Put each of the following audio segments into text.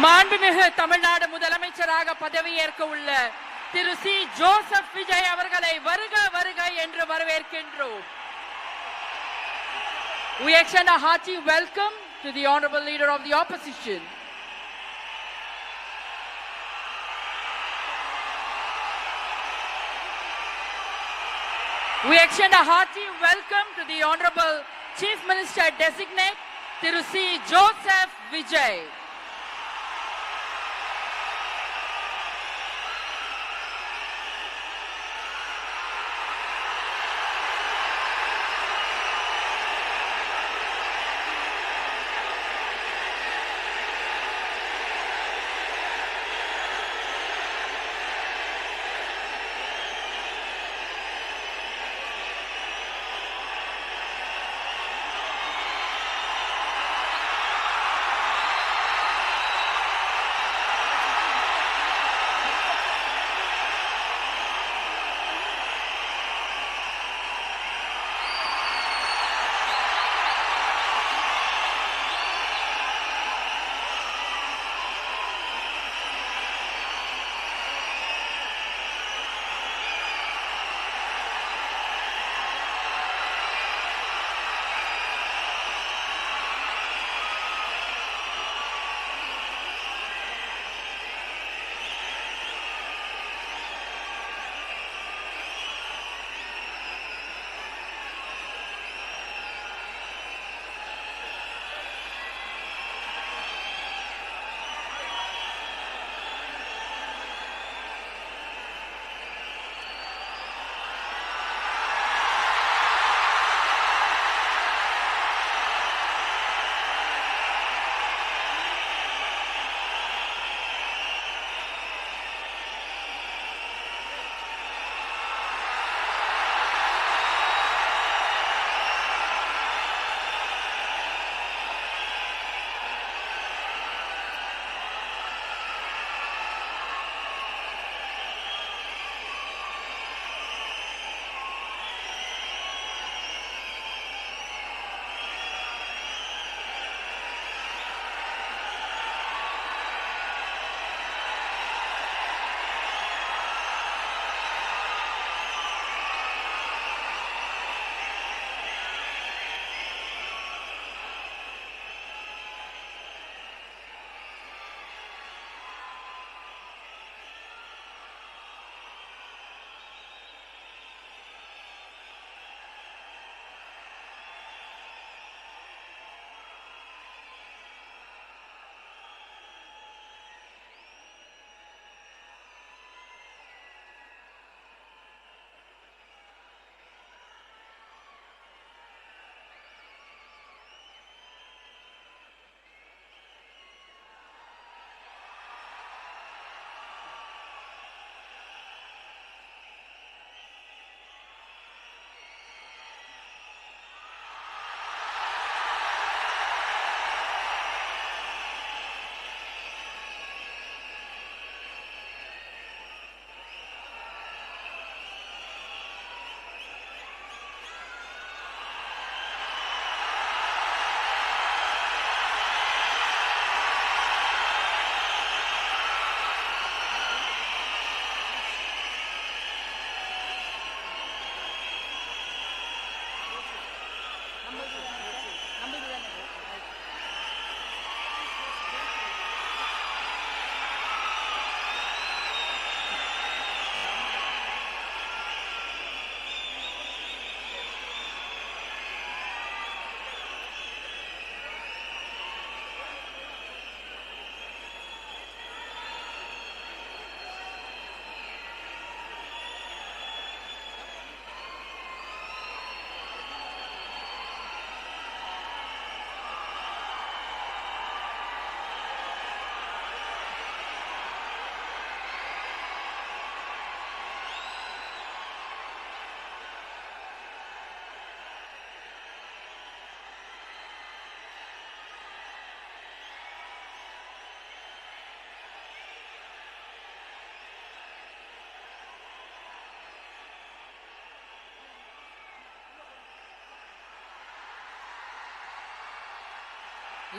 மாண்புமிகு தமிழ்நாடு முதலமைச்சராக பதவியேற்க உள்ள திரு சி ஜோசப் விஜய் அவர்களை வருக வருக என்று வரவேற்கின்றோம். We extend a hearty welcome to the honorable leader of the opposition. We extend a hearty welcome to the honorable Chief Minister designate Thiru C. Joseph Vijay.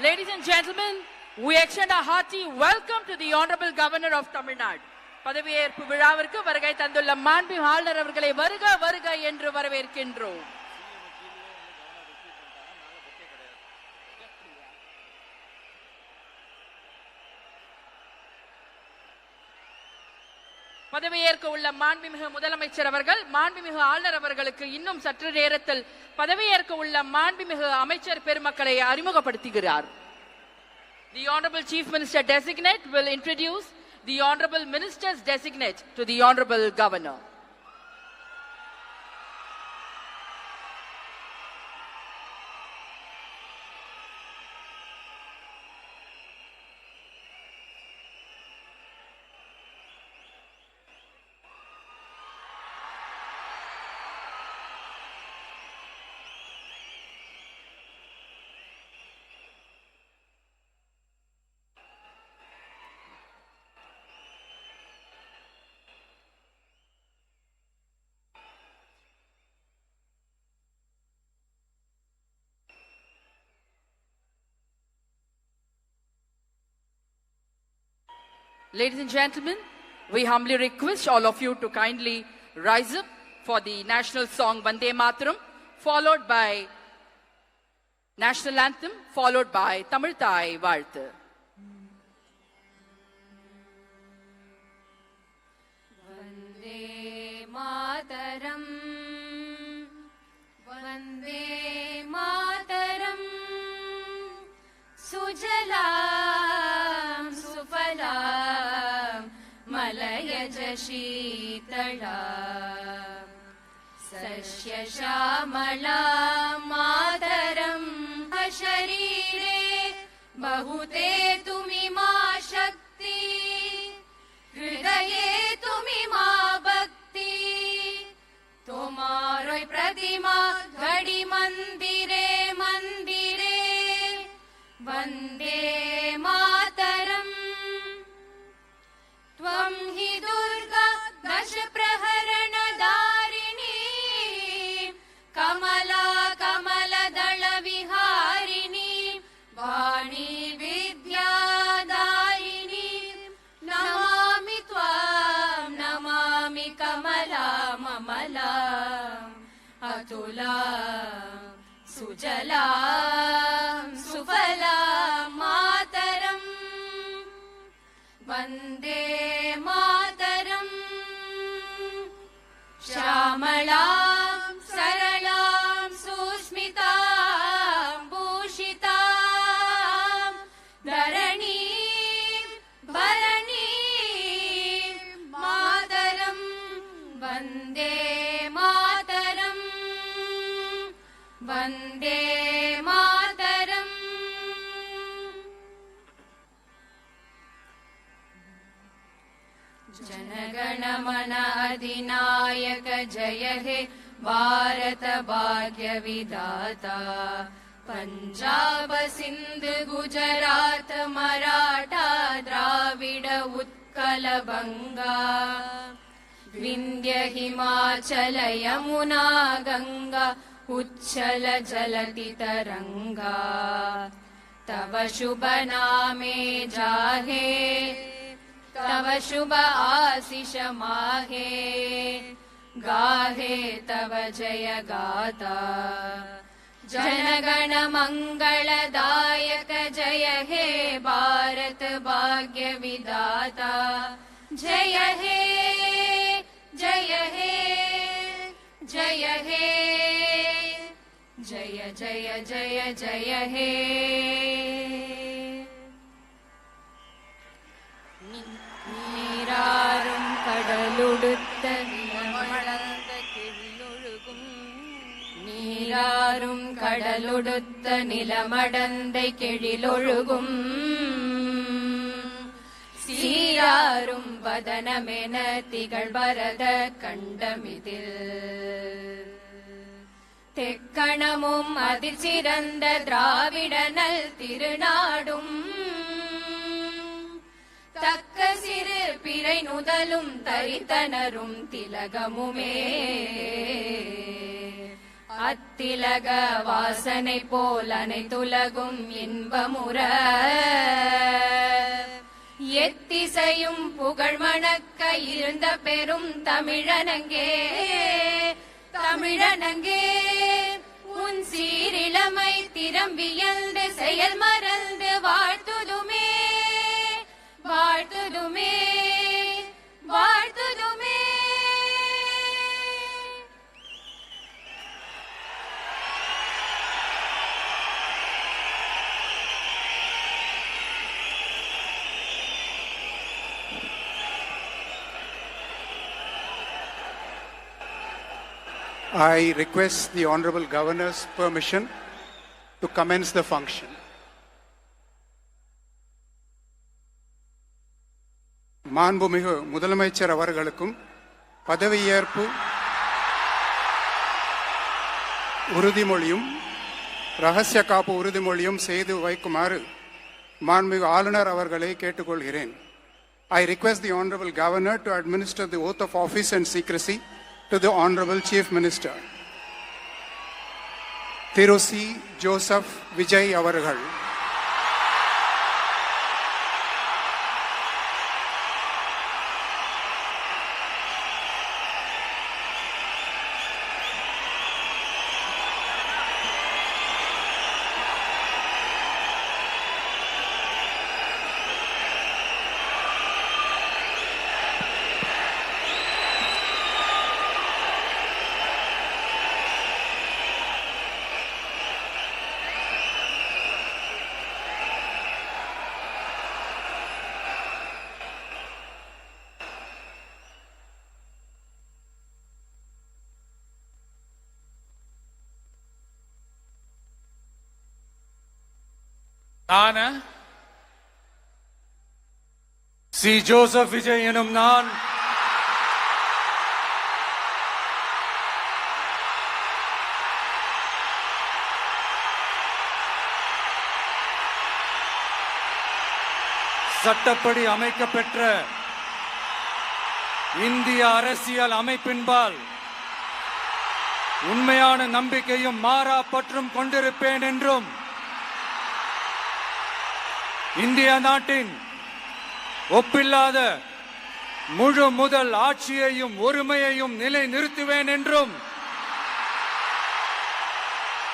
Ladies and gentlemen, We extend a hearty welcome to the Honorable Governor of Tamil Nadu. பதவியேற்பு விழாவிற்கு வருகை தந்துள்ள மாண்புமிகு ஆளுநர் அவர்களை வருக வருக என்று வரவேற்கின்றோம். பதவியேற்க உள்ள மாண்புமிகு முதலமைச்சர் அவர்கள் மாண்புமிகு ஆளுநர் அவர்களுக்கு இன்னும் சற்று நேரத்தில் பதவியேற்க உள்ள மாண்புமிகு அமைச்சர் பெருமக்களை அறிமுகப்படுத்துகிறார். The Honorable Chief Minister Designate will introduce the Honorable Ministers Designate to the Honorable Governor. Ladies and gentlemen, we humbly request all of you to kindly rise up for the national song Vande Mataram, followed by national anthem, followed by Tamil Thai Vaalthu. Vande Mataram, Vande Mataram, Sujalam Sufalam Malayaj Sheetalam Sasya Shamalam Mataram Sharire Bahute Tumi Ma Shakti Hridaye Tumi Ma Bhakti Tomaroi Pratima Gadi Mandire Mandire Vande Mataram Tvam hi Durga Dash Praharana Darini Kamala Kamala Dala Viharini Vani Vidya Darini Namami Tvam Namami Kamala Mamala Atulam Sujalam Sufalam Mataram Vande Mataram Shamalam Saralam Susmitam Bhushitam Dharani Bharani Mataram Vande Mataram Vande Mataram Janagana Mana Adhinayaka Jaya He Bharat Bhagya Vidata Punjab Sindh Gujarat Maratha Dravida Utkala Banga Vindhya Himachala Yamuna Ganga Uchchala Jalati Taranga Tava Shubha Name Jahe Tava Shubha Asisha Mahe Gahe Tava Jaya Gata Janagana Mangala Dayaka Jaya He Bharat Bhagya Vidata Jaya He Jaya He Jaya He Jaya Jaya Jaya Jaya He நீராறும் கடலுடுத்த நிலமடந்த கெழிலொழுகும் நீராறும் கடலுடுத்த நிலமடந்தை கெழிலொழுகும் சீராரும் வதனமென திகழ் பரத கண்டமிதில் தெக்கணமும் அதில் சிறந்த திராவிடனல் திருநாடும் தக்க சிறு பிறை நுதலும் தரித்தனரும் திலகமுமே அத்திலக வாசனை போல் அனைத்துலகும் இன்பமுற எத்திசையும் புகழ் மணக்க இருந்த பெரும் தமிழனங்கே தமிழனங்கே உன் சீரிழமை திறம்பியல்து செயல் மறந்து வாழ்த்துதுமே வாழ்த்துதுமே வாழ்த்துதுமே. I request the Honorable Governor's permission to commence the function. மாண்புமிகு முதலமைச்சர் அவர்களுக்கும் பதவியேற்பு உறுதிமொழியும் ரகசிய காப்பு உறுதிமொழியும் செய்து வைக்குமாறு மாண்புமிகு ஆளுநர் அவர்களை கேட்டுக்கொள்கிறேன். I request the Honorable Governor to administer the oath of office and secrecy to the Honorable Chief Minister. Thiru C. Joseph Vijay அவர்கள். நான் சி ஜோசப் விஜய் எனும் நான் சட்டப்படி அமைக்கப்பெற்ற இந்திய அரசியல் அமைப்பின்பால் உண்மையான நம்பிக்கையும் மாறா பற்றும் கொண்டிருப்பேன் என்றும் இந்திய நாட்டின் ஒப்பில்லாத முழு முதல் ஆட்சியையும் ஒருமையையும் நிலை நிறுத்துவேன் என்றும்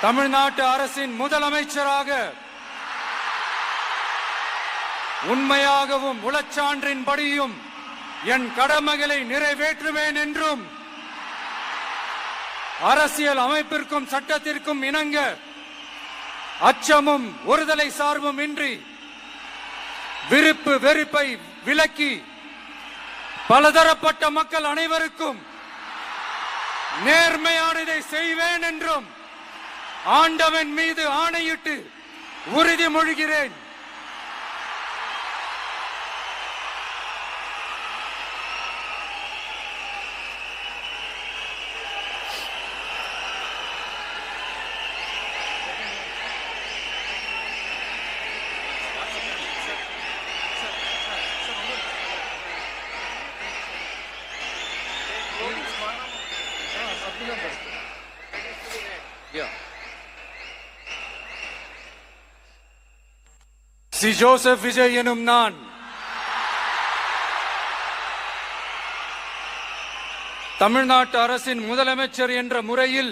தமிழ்நாட்டு அரசின் முதலமைச்சராக உண்மையாகவும் உளச்சான்றின்படியும் என் கடமைகளை நிறைவேற்றுவேன் என்றும் அரசியல் அமைப்பிற்கும் சட்டத்திற்கும் இணங்க அச்சமும் ஒருதலை சார்பும் இன்றி விருப்பு வெறுப்பை விலக்கி பலதரப்பட்ட மக்கள் அனைவருக்கும் நேர்மையானதை செய்வேன் என்றும் ஆண்டவன் மீது ஆணையிட்டு உறுதிமொழிகிறேன். சி ஜோசப் விஜய் எனும் நான் தமிழ்நாட்டு அரசின் முதலமைச்சர் என்ற முறையில்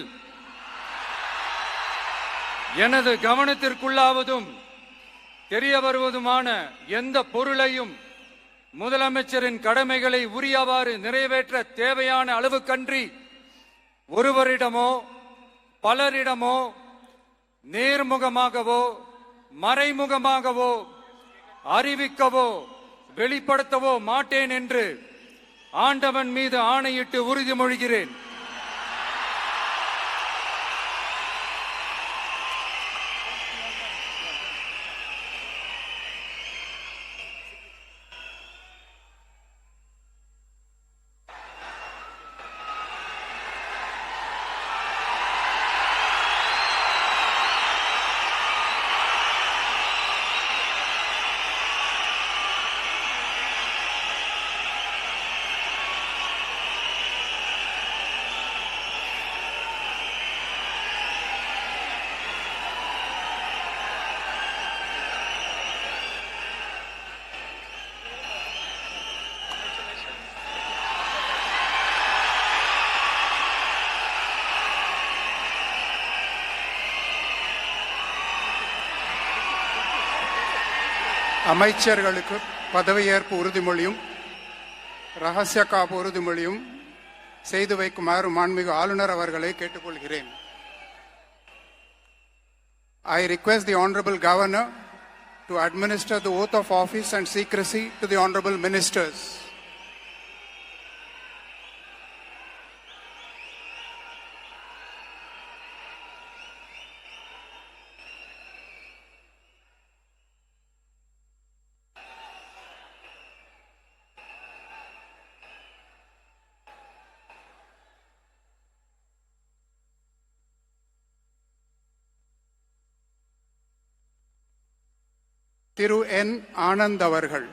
எனது கவனத்திற்குள்ளாவதும் தெரிய வருவதுமான எந்த பொருளையும் முதலமைச்சரின் கடமைகளை உரியவாறு நிறைவேற்ற தேவையான அளவுக்கன்றி ஒருவரிடமோ பலரிடமோ நேர்முகமாகவோ மறைமுகமாகவோ அறிவிக்கவோ வெளிப்படுத்தவோ மாட்டேன் என்று ஆண்டவன் மீது ஆணையிட்டு உறுதிமொழிகிறேன். அமைச்சர்களுக்கு பதவியேற்பு உறுதிமொழியும் ரகசிய காப்பு உறுதிமொழியும் செய்து வைக்குமாறு மாண்புமிகு ஆளுநர் அவர்களை கேட்டுக்கொள்கிறேன். I request the Honorable Governor to administer the oath of office and secrecy to the Honorable Ministers. திரு என் ஆனந்த் அவர்கள்.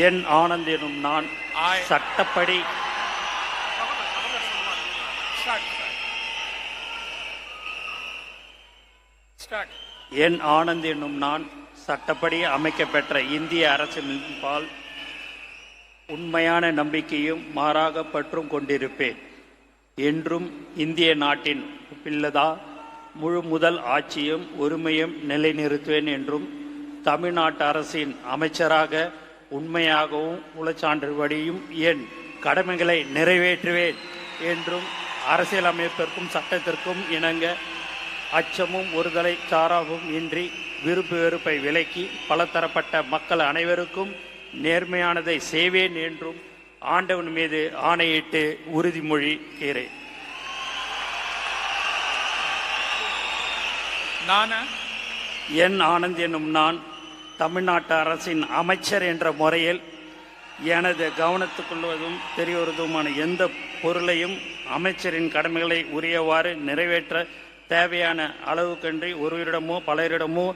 என் ஆனந்த் எனும் நான் சட்டப்படி என் ஆனந்த் என்னும் நான் சட்டப்படி அமைக்கப்பெற்ற இந்திய அரசின்பால் உண்மையான நம்பிக்கையும் மாறாக பற்றும் கொண்டிருப்பேன் என்றும் இந்திய நாட்டின் பிள்ளதா முழு முதல் ஆட்சியும் உரிமையும் நிலைநிறுத்துவேன் என்றும் தமிழ்நாட்டு அரசின் அமைச்சராக உண்மையாகவும் உளச்சான்றுபடியும் என் கடமைகளை நிறைவேற்றுவேன் என்றும் அரசியலமைப்பிற்கும் சட்டத்திற்கும் இணங்க அச்சமும் ஒருதலை சாராவும் இன்றி விருப்பு வெறுப்பை விலக்கி பலதரப்பட்ட மக்கள் அனைவருக்கும் நேர்மையானதை செய்வேன் என்றும் ஆண்டவன் மீது ஆணையிட்டு உறுதிமொழிகிறேன். என் ஆனந்த் என்னும் நான் தமிழ்நாட்டு அரசின் அமைச்சர் என்ற முறையில் எனது கவனத்துக்குள்வதும் தெரியவதுமான எந்த பொருளையும் அமைச்சரின் கடமைகளை உரியவாறு நிறைவேற்ற தேவையான அளவுக்கன்றி ஒருவரிடமோ பலரிடமோ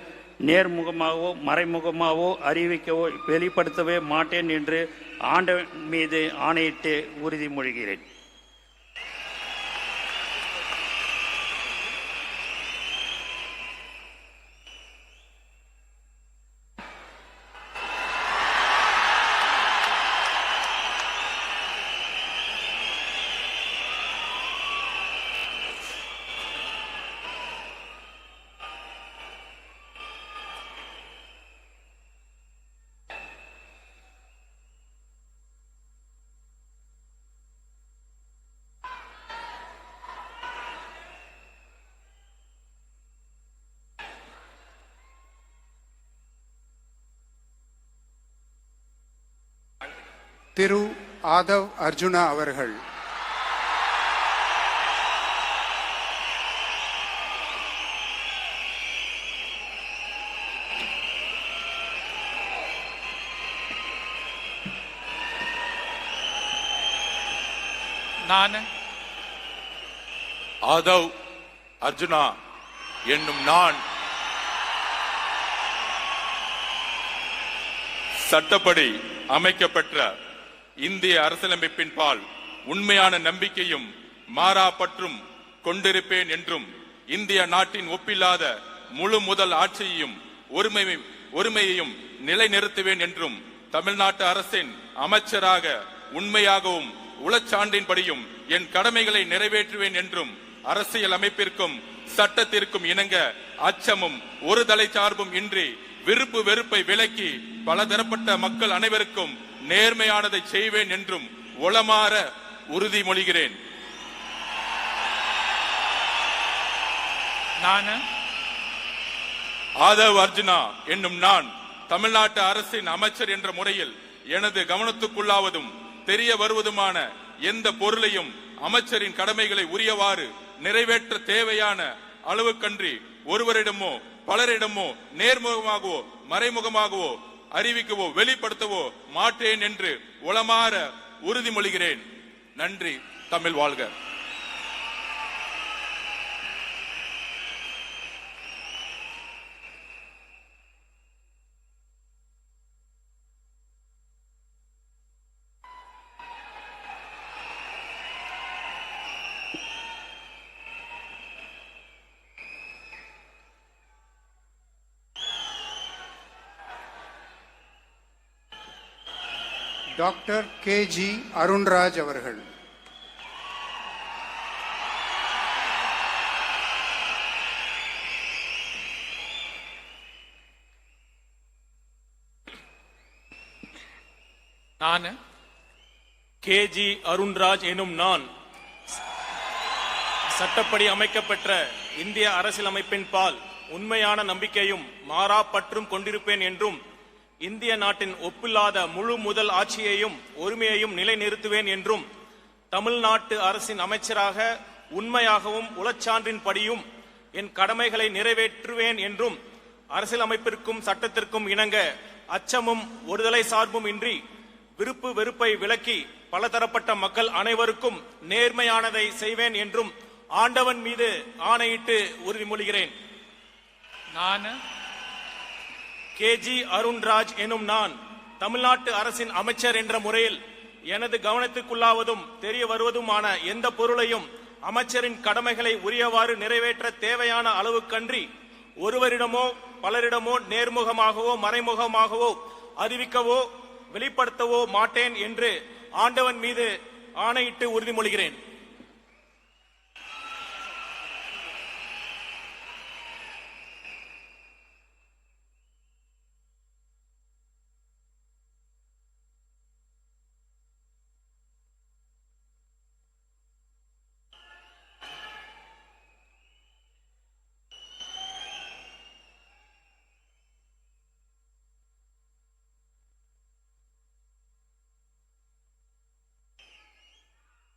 நேர்முகமாகவோ மறைமுகமாகவோ அறிவிக்கவோ வெளிப்படுத்தவே மாட்டேன் என்று ஆண்டவன் மீது ஆணையிட்டு உறுதிமொழிகிறேன். திரு ஆதவ் அர்ஜுனா அவர்கள். நான் ஆதவ் அர்ஜுனா என்னும் நான் சட்டப்படி அமைக்கப்பெற்ற இந்திய அரசியலமைப்பின் பால் உண்மையான நம்பிக்கையும் மாறா பற்றும் கொண்டிருப்பேன் என்றும் இந்திய நாட்டின் ஒப்பில்லாத முழு முதல் ஆட்சியையும் ஒருமையையும் நிலைநிறுத்துவேன் என்றும் தமிழ்நாட்டு அரசின் அமைச்சராக உண்மையாகவும் உளச்சான்றின்படியும் என் கடமைகளை நிறைவேற்றுவேன் என்றும் அரசியல் அமைப்பிற்கும் சட்டத்திற்கும் இணங்க அச்சமும் ஒரு தலை சார்பும் இன்றி விருப்பு வெறுப்பை விலக்கி பலதரப்பட்ட மக்கள் அனைவருக்கும் நேர்மையானதை செய்வேன் என்றும் உளமாற உறுதிமொழிகிறேன். நான் ஆதவ் அர்ஜுனா என்னும் நான் தமிழ்நாட்டு அரசின் அமைச்சர் என்ற முறையில் எனது கவனத்துக்குள்ளாவதும் தெரிய வருவதுமான எந்த பொருளையும் அமைச்சரின் கடமைகளை உரியவாறு நிறைவேற்ற தேவையான அளவுக்கன்றி ஒருவரிடமோ பலரிடமோ நேர்முகமாகவோ மறைமுகமாகவோ அறிவிக்கவோ வெளிப்படுத்தவோ மாட்டேன் என்று உளமாற உறுதிமொழிகிறேன். நன்றி. தமிழ் வாழ்க. டாக்டர் KG அருண்ராஜ் அவர்கள். நான் KG அருண்ராஜ் எனும் நான் சட்டப்படி அமைக்கப்பெற்ற இந்திய அரசியலமைப்பின் பால் உண்மையான நம்பிக்கையும் மாறா பற்றும் கொண்டிருப்பேன் என்றும் இந்திய நாட்டின் ஒப்பில்லாத முழு முதல் ஆட்சியையும் ஒருமையையும் நிலைநிறுத்துவேன் என்றும் தமிழ்நாட்டு அரசின் அமைச்சராக உண்மையாகவும் உளச்சான்றின் படியும் என் கடமைகளை நிறைவேற்றுவேன் என்றும் அரசியலமைப்பிற்கும் சட்டத்திற்கும் இணங்க அச்சமும் ஒருதலை சார்பும் இன்றி விருப்பு வெறுப்பை விலக்கி பலதரப்பட்ட மக்கள் அனைவருக்கும் நேர்மையானதை செய்வேன் என்றும் ஆண்டவன் மீது ஆணையிட்டு உறுதிமொழிகிறேன். நான் KG அருண்ராஜ் எனும் நான் தமிழ்நாட்டு அரசின் அமைச்சர் என்ற முறையில் எனது கவனத்துக்குள்ளாவதும் தெரிய வருவதுமான எந்த பொருளையும் அமைச்சரின் கடமைகளை உரியவாறு நிறைவேற்ற தேவையான அளவுக்கன்றி ஒருவரிடமோ பலரிடமோ நேர்முகமாகவோ மறைமுகமாகவோ அறிவிக்கவோ வெளிப்படுத்தவோ மாட்டேன் என்று ஆண்டவன் மீது ஆணையிட்டு உறுதிமொழிகிறேன்.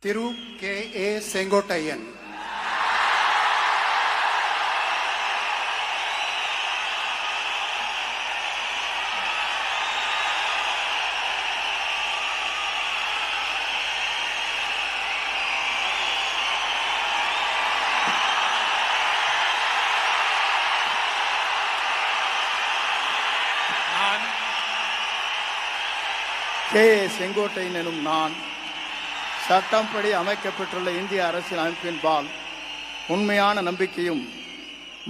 திரு KA செங்கோட்டையன். நான் KA செங்கோட்டையன் எனும் நான் சட்டப்படி அமைக்கப்பட்டுள்ள இந்திய அரசியல் அமைப்பின் பால் உண்மையான நம்பிக்கையும்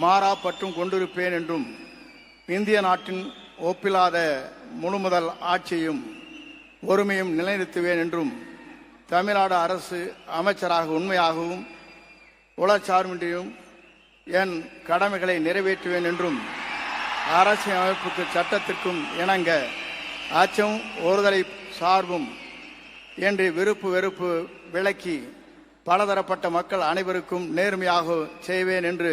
மாறா பற்றும் கொண்டிருப்பேன் என்றும் இந்திய நாட்டின் ஒப்பில்லாத முழுமுதல் ஆட்சியும் ஒருமையும் நிலைநிறுத்துவேன் என்றும் தமிழ்நாடு அரசு அமைச்சராக உண்மையாகவும் உளச்சார்பின்றியும் என் கடமைகளை நிறைவேற்றுவேன் என்றும் அரசியல் அமைப்புக்கு சட்டத்திற்கும் இணங்க அச்சம் ஒருதலை சார்பும் என்று விருப்பு வெறுப்பு விலக்கி பலதரப்பட்ட மக்கள் அனைவருக்கும் நேர்மையாக செய்வேன் என்று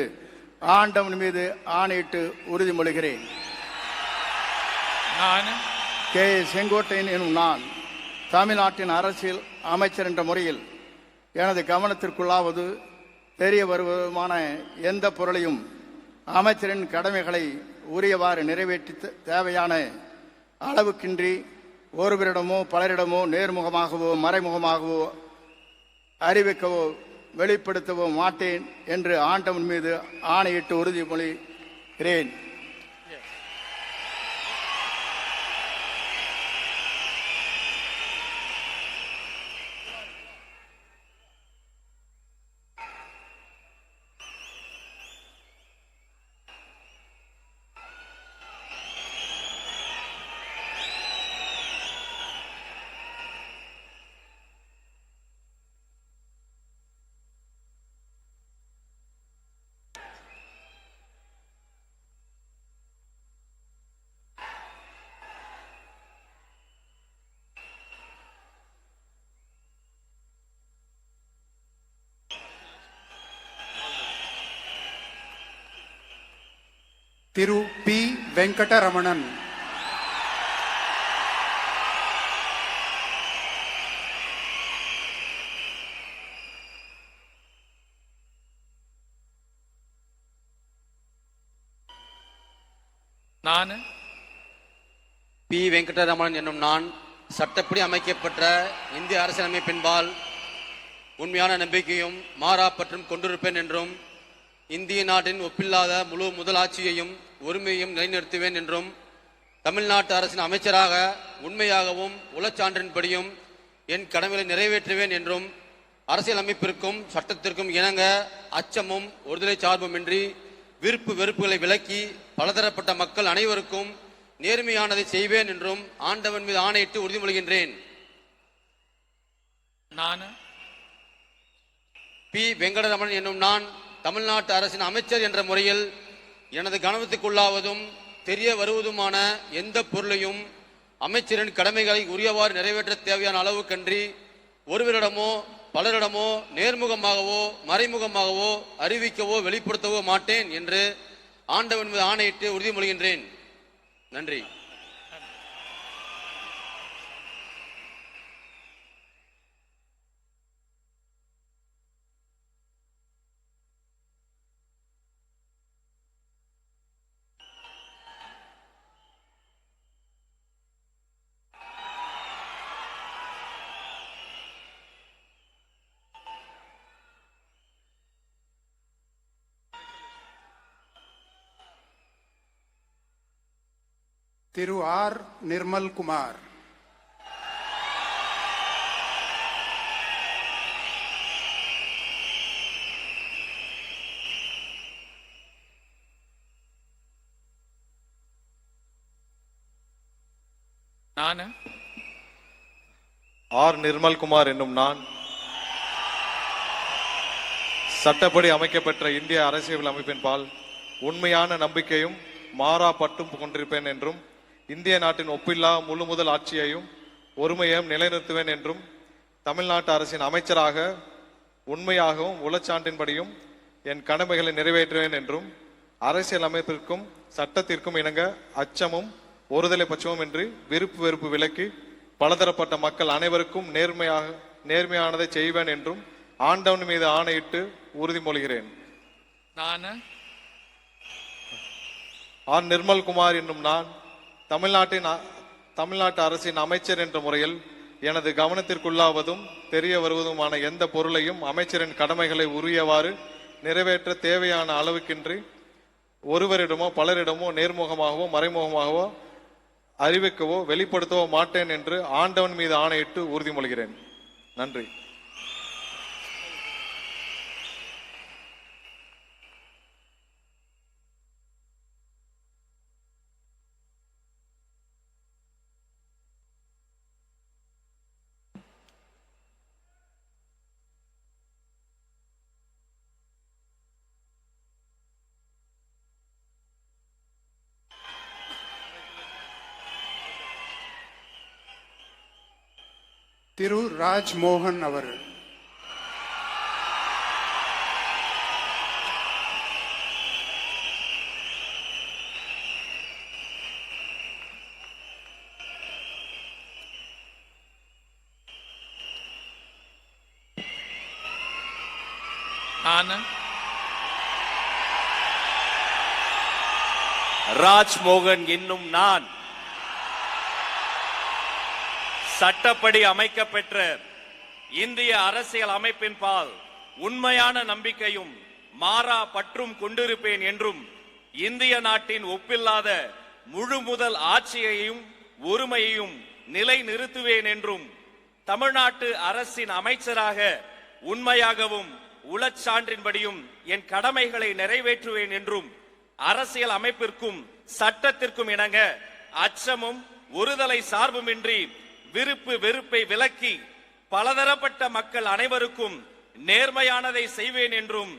ஆண்டவன் மீது ஆணையிட்டு உறுதிமொழிகிறேன். நான் KA செங்கோட்டையன் எனும் நான் தமிழ்நாட்டின் அரசியல் அமைச்சர் என்ற முறையில் எனது கவனத்திற்குள்ளாவது தெரிய வருவதுமான எந்த பொருளையும் அமைச்சரின் கடமைகளை உரியவாறு நிறைவேற்றி தேவையான அளவுக்கின்றி ஒருவரிடமோ பலரிடமோ நேர்முகமாகவோ மறைமுகமாகவோ அறிவிக்கவோ வெளிப்படுத்தவோ மாட்டேன் என்று ஆண்டவன் மீது ஆணையிட்டு உறுதிமொழிகிறேன். திரு P. வெங்கடரமணன். நான் P. வெங்கடரமணன் என்னும் நான் சட்டப்படி அமைக்கப்பட்ட இந்திய அரசியலமைப்பின்பால் உண்மையான நம்பிக்கையும் மாறா பற்றும் கொண்டிருப்பேன் என்றும் இந்திய நாட்டின் ஒப்பில்லாத முழு முதலாட்சியையும் ஒருமையையும் நிலைநிறுத்துவேன் என்றும் தமிழ்நாட்டு அரசின் அமைச்சராக உண்மையாகவும் உளச்சான்றின்படியும் என் கடமைகளை நிறைவேற்றுவேன் என்றும் அரசியலமைப்பிற்கும் சட்டத்திற்கும் இணங்க அச்சமும் ஒருதலை சார்புமின்றி விருப்பு வெறுப்புகளை விலக்கி பலதரப்பட்ட மக்கள் அனைவருக்கும் நேர்மையானதை செய்வேன் என்றும் ஆண்டவன் மீது ஆணையிட்டு உறுதிமொழிகின்றேன். நான் பி வெங்கடரமணன் என்னும் நான் தமிழ்நாட்டு அரசின் அமைச்சர் என்ற முறையில் எனது கவனத்துக்குள்ளாவதும் தெரிய வருவதுமான எந்த பொருளையும் அமைச்சரின் கடமைகளை உரியவாறு நிறைவேற்ற தேவையான அளவுக்கன்றி ஒருவரிடமோ பலரிடமோ நேர்முகமாகவோ மறைமுகமாகவோ அறிவிக்கவோ வெளிப்படுத்தவோ மாட்டேன் என்று ஆண்டவன் மீது ஆணையிட்டு உறுதிமொழிகின்றேன். நன்றி. திரு ஆர் நிர்மல் குமார். நான் ஆர் நிர்மல்குமார் என்னும் நான் சட்டப்படி அமைக்கப்பெற்ற இந்திய அரசியல் அமைப்பின் பால் உண்மையான நம்பிக்கையும் மாறா பற்றும் கொண்டிருப்பேன் என்றும் இந்திய நாட்டின் ஒப்பில்லா முழு முதல் ஆட்சியையும் ஒருமையையும் நிலைநிறுத்துவேன் என்றும் தமிழ்நாட்டு அரசின் அமைச்சராக உண்மையாகவும் உளச்சான்றின்படியும் என் கடமைகளை நிறைவேற்றுவேன் என்றும் அரசியல் அமைப்பிற்கும் சட்டத்திற்கும் இணங்க அச்சமும் ஒருதலை பட்சமும் இன்றி விருப்பு வெறுப்பு விலக்கி பலதரப்பட்ட மக்கள் அனைவருக்கும் நேர்மையானதை செய்வேன் என்றும் ஆண்டவன் மீது ஆணையிட்டு உறுதிமொழிகிறேன். நான் ஆர் நிர்மல்குமார் என்னும் நான் தமிழ்நாட்டு அரசின் அமைச்சர் என்ற முறையில் எனது கவனத்திற்குள்ளாவதும் தெரிய வருவதுமான எந்த பொருளையும் அமைச்சரின் கடமைகளை உரியவாறு நிறைவேற்ற தேவையான அளவுக்கின்றி ஒருவரிடமோ பலரிடமோ நேர்முகமாகவோ மறைமுகமாகவோ அறிவிக்கவோ வெளிப்படுத்தவோ மாட்டேன் என்று ஆண்டவன் மீது ஆணையிட்டு உறுதிமொழிகிறேன். நன்றி. திரு ராஜ்மோகன் அவர்கள். நான் ராஜ்மோகன் என்னும் நான் சட்டப்படி அமைக்கப்பெற்ற இந்திய அரசியல் அமைப்பின் பால் உண்மையான நம்பிக்கையும் மாறா பற்றும் கொண்டிருப்பேன் என்றும் இந்திய நாட்டின் ஒப்பில்லாத முழு முதல் ஆட்சியையும் ஒருமையையும் நிலை நிறுத்துவேன் என்றும் தமிழ்நாட்டு அரசின் அமைச்சராக உண்மையாகவும் உளச்சான்றின்படியும் என் கடமைகளை நிறைவேற்றுவேன் என்றும் அரசியல் அமைப்பிற்கும் சட்டத்திற்கும் இணங்க அச்சமும் ஒருதலை சார்புமின்றி விருப்பு வெறுப்பை விலக்கி பலதரப்பட்ட மக்கள் அனைவருக்கும் நேர்மையானதை செய்வேன் என்றும்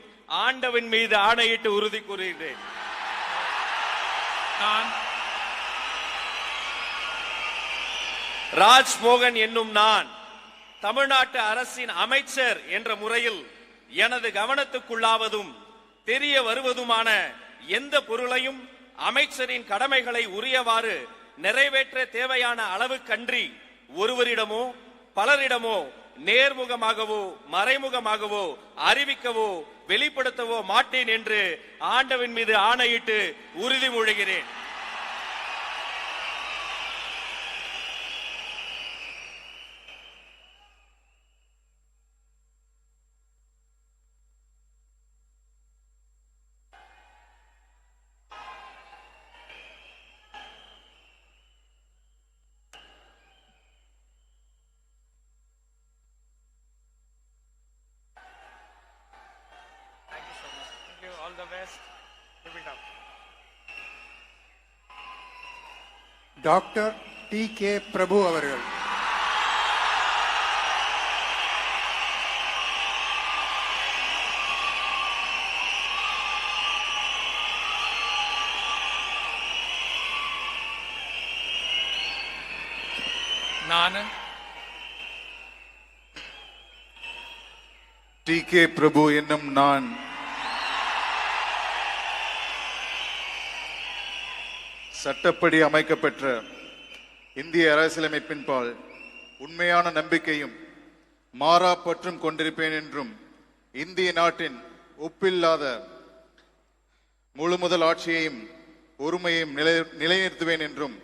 ஆண்டவன் மீது ஆணையிட்டு உறுதி கூறுகிறேன். நான் ராஜ்மோகன் என்னும் நான் தமிழ்நாட்டு அரசின் அமைச்சர் என்ற முறையில் எனது கவனத்துக்குள்ளாவதும் தெரிய வருவதுமான எந்த பொருளையும் அமைச்சரின் கடமைகளை உரியவாறு நிறைவேற்ற தேவையான அளவுக்கன்றி ஒருவரிடமோ பலரிடமோ நேர்முகமாகவோ மறைமுகமாகவோ அறிவிக்கவோ வெளிப்படுத்தவோ மாட்டேன் என்று ஆண்டவன் மீது ஆணையிட்டு உறுதிமொழிகிறேன். all the best. Keep it up. Doctor D K Prabhu அவர்கள். ನಾನು டி.கே. பிரபு என்னும் நான் சட்டப்படி அமைக்கப்பெற்ற இந்திய அரசியலமைப்பின்பால் உண்மையான நம்பிக்கையும் மாறா பற்றும் கொண்டிருப்பேன் என்றும் இந்திய நாட்டின் ஒப்பில்லாத முழுமுதல் ஆட்சியையும் ஒருமையையும் நிலைநிறுத்துவேன் என்றும்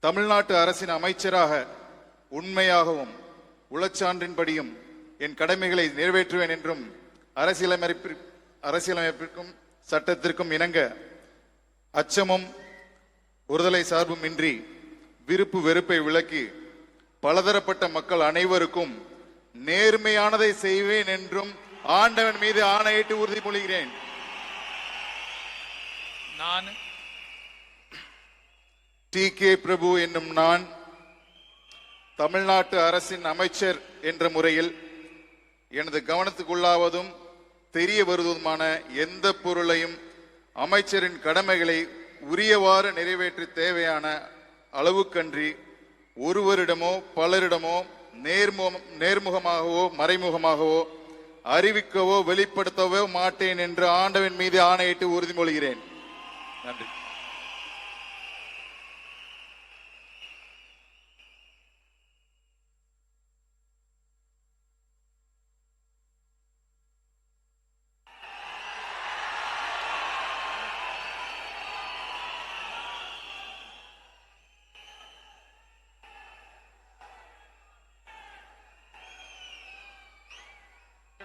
தமிழ்நாட்டு அரசின் அமைச்சராக உண்மையாகவும் உளச்சான்றின்படியும் என் கடமைகளை நிறைவேற்றுவேன் என்றும் அரசியலமைப்பிற்கும் சட்டத்திற்கும் இணங்க அச்சமும் ஒருதலை சார்பும் இன்றி விருப்பு வெறுப்பை விலக்கி பலதரப்பட்ட மக்கள் அனைவருக்கும் நேர்மையானதை செய்வேன் என்றும் ஆண்டவன் மீது ஆணையிட்டு உறுதிமொழிகிறேன். நான் டி.கே. பிரபு என்னும் நான் தமிழ்நாட்டு அரசின் அமைச்சர் என்ற முறையில் எனது கவனத்துக்குள்ளாவதும் தெரிய வருவதுமான எந்த பொருளையும் அமைச்சரின் கடமைகளை உரியவாறு நிறைவேற்ற தேவையான அளவுக்கன்றி ஒருவரிடமோ பலரிடமோ நேர்முகமாகவோ மறைமுகமாகவோ அறிவிக்கவோ வெளிப்படுத்தவோ மாட்டேன் என்று ஆண்டவன் மீது ஆணையிட்டு உறுதிமொழிகிறேன். நன்றி.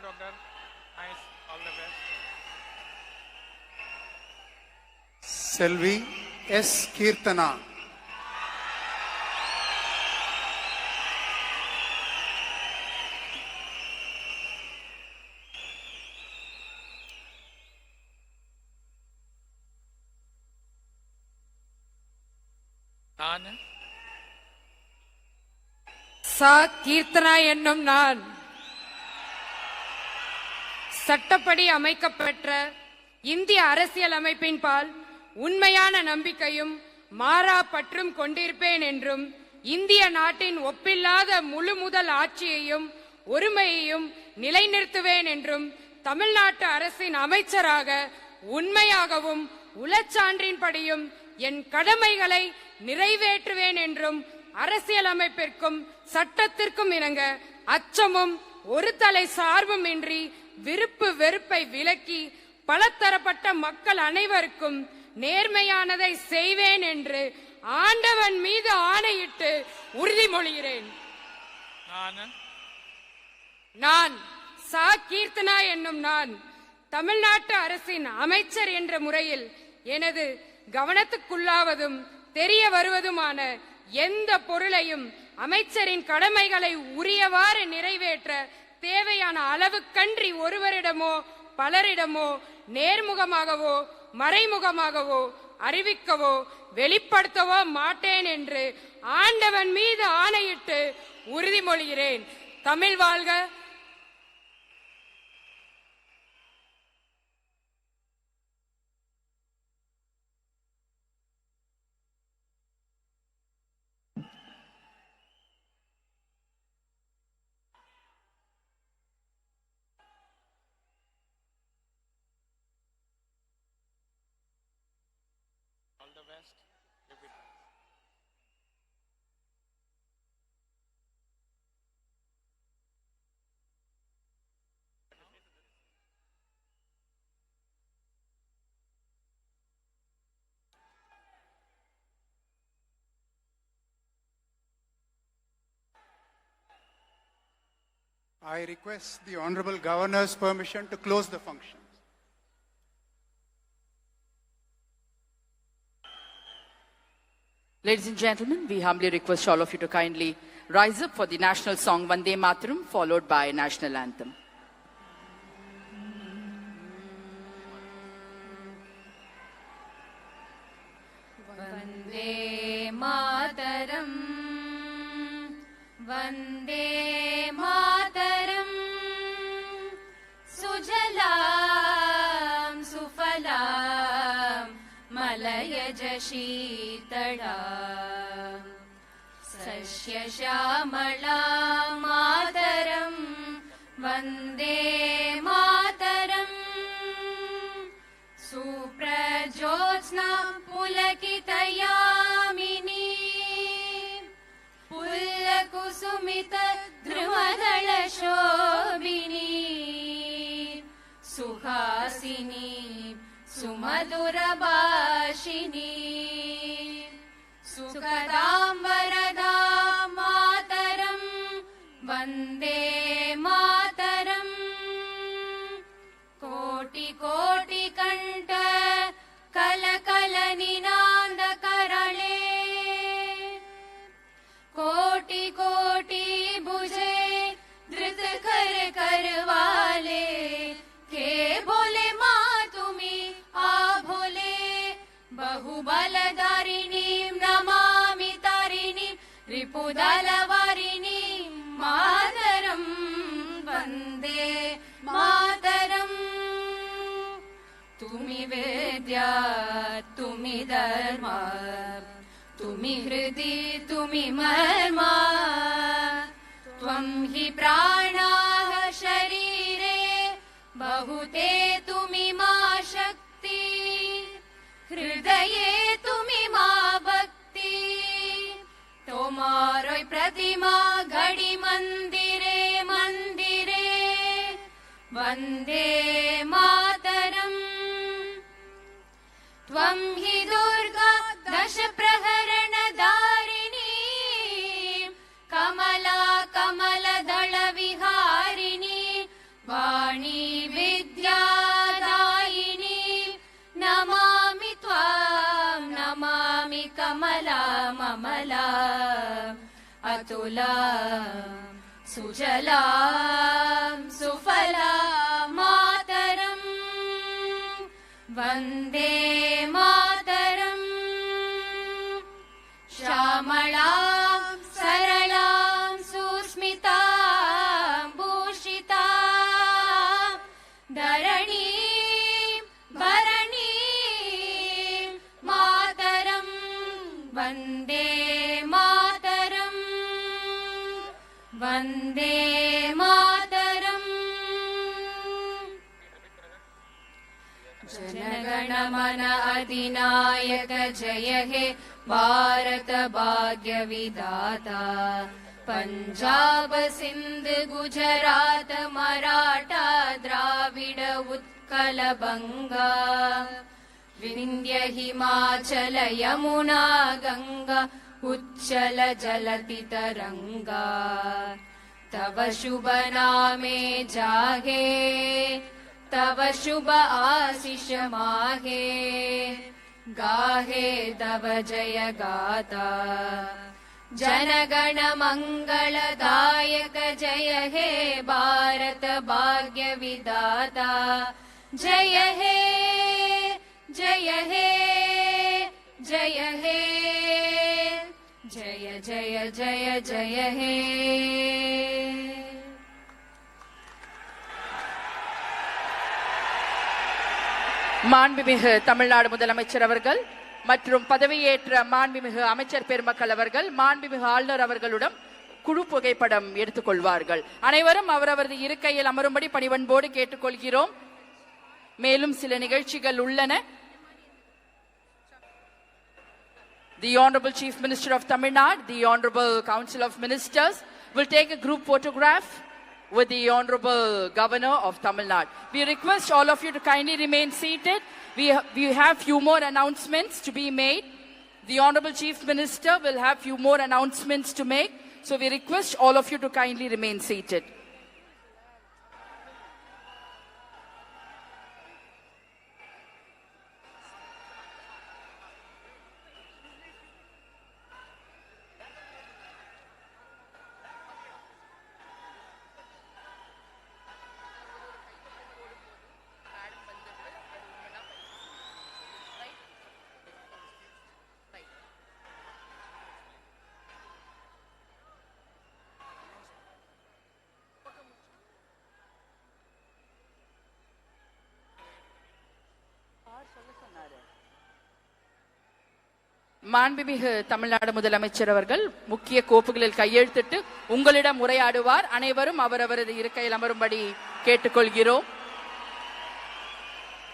Doctor nice all the best. Selvi S. Keerthana. நான் சா. கீர்த்தனா என்னும் நான் சட்டப்படி அமைக்கப்பெற்ற இந்திய அரசியலமைப்பின்பால் உண்மையான நம்பிக்கையும் மாறா பற்றும் கொண்டிருப்பேன் என்றும் இந்திய நாட்டின் ஒப்பில்லாத முழு முதல் ஆட்சியையும் ஒருமையையும் நிலைநிறுத்துவேன் என்றும் தமிழ்நாட்டு அரசின் அமைச்சராக உண்மையாகவும் உளச்சான்றின்படியும் என் கடமைகளை நிறைவேற்றுவேன் என்றும் அரசியலமைப்பிற்கும் சட்டத்திற்கும் இணங்க அச்சமும் ஒரு தலை சார்பும் இன்றி விருப்பு வெறுப்பை விலக்கி பலதரப்பட்ட மக்கள் அனைவருக்கும் நேர்மையானதை செய்வேன் என்று ஆண்டவன் மீது ஆணையிட்டு உறுதிமொழிகிறேன். நான் சா. கீர்த்தனா என்னும் நான் தமிழ்நாட்டு அரசின் அமைச்சர் என்ற முறையில் எனது கவனத்துக்குள்ளாவதும் தெரிய வருவதுமான எந்த பொருளையும் அமைச்சரின் கடமைகளை உரியவாறு நிறைவேற்ற தேவையான அளவுக்கன்றி ஒருவரிடமோ பலரிடமோ நேர்முகமாகவோ மறைமுகமாகவோ அறிவிக்கவோ வெளிப்படுத்தவோ மாட்டேன் என்று ஆண்டவன் மீது ஆணையிட்டு உறுதிமொழிகிறேன். தமிழ் வாழ்க. I request the Honorable Governor's permission to close the functions. Ladies and gentlemen, we humbly request all of you to kindly rise up for the national song Vande Mataram, followed by national anthem. Vande Mataram, Vande Mataram, Sujalam Sufalam Malayaj Sheetalam सस्यश्यामला मातरं वन्दे मातरम् सुप्रज्योत्स्ना पुलकितयामिनी पुल्लकुसुमित ध्रुवदलशोभिनी सुहासिनी सुमधुरभाषिणी सुखदां वरदा मातरं वन्दे मातरम् कोटि कोटि कंठ कल कल निनाद करले कोटि कोटि भुजे धृत कर करवाले के बोले माँ तुम्ही आ भोले बहुबलधारिणी नमामि तारिणी रिपुदलवारिणी मातरं वन्दे मातरम् तुम्ही वेद्या तुम्ही धर्म तुम्ही हृदि तुम्ही मर्मा त्वं हि प्राणाः शरीरे बहुते तुम्ही मा शक्ति हृदये तुम्ही मा भक्ति तोमारोय प्रतिमा घड़ी मंदिरे मंदिरे वन्दे मातरम् त्वं हि दुर्गा दश प्रहरण धारिणी कमला कमलदल विहारिणी वाणी विद्यादायिनी नमामि त्वां नमामि कमला ममला अतुला सुजला सुफला मातरम् वन्दे मातरम् श्यामलां सरलां सुस्मितां भूषिता धरणीं भरणीं मातरं वन्दे मातरम् वन्दे मातरम् जनगण मन अधिनायक जय हे भारत भाग्य विधाता पंजाब सिंध गुजरात मराठा द्राविड उत्कल बंगा विंध्य हिमाचल यमुना गंगा उच्चल जलति तरंगा तव शुभ नामे जागे तव शुभ आशीष माहे गाहे तव जय गाता जनगण मंगलदायक जय हे भारत भाग्य विधाता जय हे जय हे जय हे जय जय जय जय हे மாண்புமிகு தமிழ்நாடு முதலமைச்சர் அவர்கள் மற்றும் பதவியேற்ற மாண்புமிகு அமைச்சர் பெருமக்கள் அவர்கள் மாண்புமிகு ஆளுநர் அவர்களுடன் குழு புகைப்படம் எடுத்துக்கொள்வார்கள். அனைவரும் அவரவரது இருக்கையில் அமரும்படி பணிவன்போடு கேட்டுக்கொள்கிறோம். மேலும் சில நிகழ்ச்சிகள் உள்ளன. The Honorable Chief Minister of Tamil Nadu, the Honorable Council of Ministers will take a group photograph with the Honorable Governor of Tamil Nadu. We request all of you to kindly remain seated. We have few more announcements to be made. The Honorable Chief Minister will have few more announcements to make. So we request all of you to kindly remain seated. மாண்புமிகு தமிழ்நாடு முதலமைச்சர் அவர்கள் முக்கிய கோப்புகளில் கையெழுத்திட்டு உங்களிடம் உரையாடுவார். அனைவரும் அவரவரது இருக்கையில் அமரும்படி கேட்டுக்கொள்கிறோம்.